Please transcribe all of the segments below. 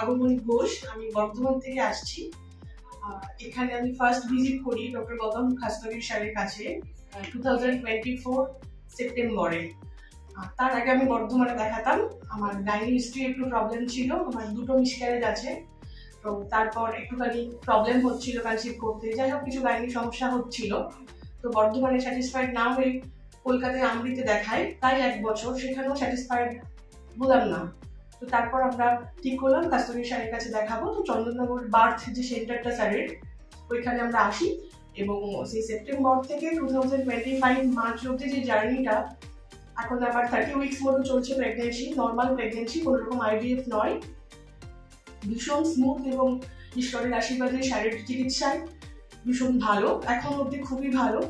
আগমনী ঘোষ। আমি বর্ধমান থেকে আসছি। এখানে আমি ফার্স্ট ভিজিট করি ডক্টর গৌতম খাস্তগির স্যারের কাছে 2024 সেপ্টেম্বরে। তার আগে আমি বর্ধমানে দেখাতাম। আমার গাইনি হিস্ট্রি একটু প্রবলেম ছিল, আমার 2টো মিসক্যারেজ আছে। তো তারপর একটুখানি প্রবলেম হচ্ছিল কনসিভ করতে, যাই হোক কিছু গাইনি সমস্যা হচ্ছিল। তো বর্ধমানে স্যাটিসফাইড না হয়ে কলকাতায় আমৃতে দেখায়, তাই 1 বছর সেখানেও স্যাটিসফাইড হলাম না। তো তারপর আমরা ঠিক করলাম খাস্তগির স্যারের কাছে দেখাবো। তো চন্দননগর বার্থ যে সেন্টারটা স্যারের, ওইখানে আমরা আসি এবং সেই সেপ্টেম্বর থেকে 2025 মার্চ অব্দি যে জার্নিটা, এখন আমার 30 উইকস মতো চলছে প্রেগনেন্সি, নর্মাল প্রেগনেন্সি, কোনো রকম IVF নয়। ভীষণ স্মুথ এবং ঈশ্বরের আশীর্বাদে স্যারের চিকিৎসায় ভীষণ ভালো, এখন অব্দি খুবই ভালো।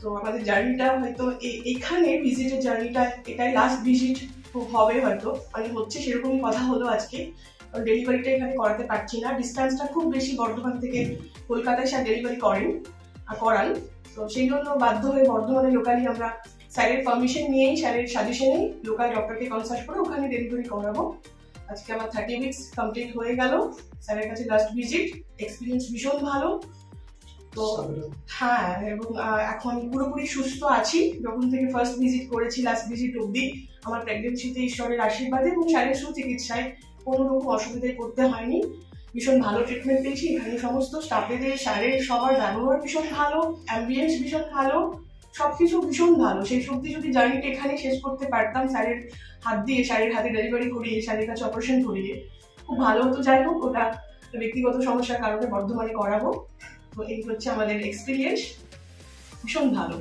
তো আমাদের জার্নিটা হয়তো এখানে ভিজিটের জার্নিটা এটাই লাস্ট ভিজিট হবে, হয়তো মানে হচ্ছে সেরকমই কথা হলো আজকে। ডেলিভারিটা এখানে করাতে পারছি না, ডিস্টেন্সটা খুব বেশি। বর্ধমান থেকে কলকাতায় স্যার ডেলিভারি করান, তো সেই জন্য বাধ্য হয়ে বর্ধমানে লোকালি আমরা স্যারের পারমিশন নিয়েই, স্যারের সাজেশনেই লোকাল ডক্টরকে কনসাল্ট করে ওখানে ডেলিভারি করাবো। আজকে আমার 30 উইকস কমপ্লিট হয়ে গেল। স্যারের কাছে লাস্ট ভিজিট, এক্সপিরিয়েন্স ভীষণ ভালো। তো হ্যাঁ, এবং এখন পুরোপুরি সুস্থ আছি। যখন থেকে ফার্স্ট ভিজিট করেছি লাস্ট ভিজিট অব্দি আমার প্রেগনেন্সিতে ঈশ্বরের আশীর্বাদে এবং স্যারের সুচিকিৎসায় কোনো রকম অসুবিধায় পড়তে হয়নি। ভীষণ ভালো ট্রিটমেন্ট পেয়েছি। এখানে সমস্ত স্টাফেদের, স্যারের সবার ব্যবহার ভীষণ ভালো, অ্যাম্বিয়েন্স ভীষণ ভালো, সবকিছু ভীষণ ভালো। সেই সত্যি যদি জার্নিটা এখানে শেষ করতে পারতাম স্যারের হাত দিয়ে, স্যারের হাতে ডেলিভারি করিয়ে, স্যারের কাছে অপারেশন করিয়ে, খুব ভালো হতো। যাই হোক, ওটা ব্যক্তিগত সমস্যার কারণে বর্ধমানে করাবো। তো এই হচ্ছে আমাদের এক্সপিরিয়েন্স, ভীষণ ভালো।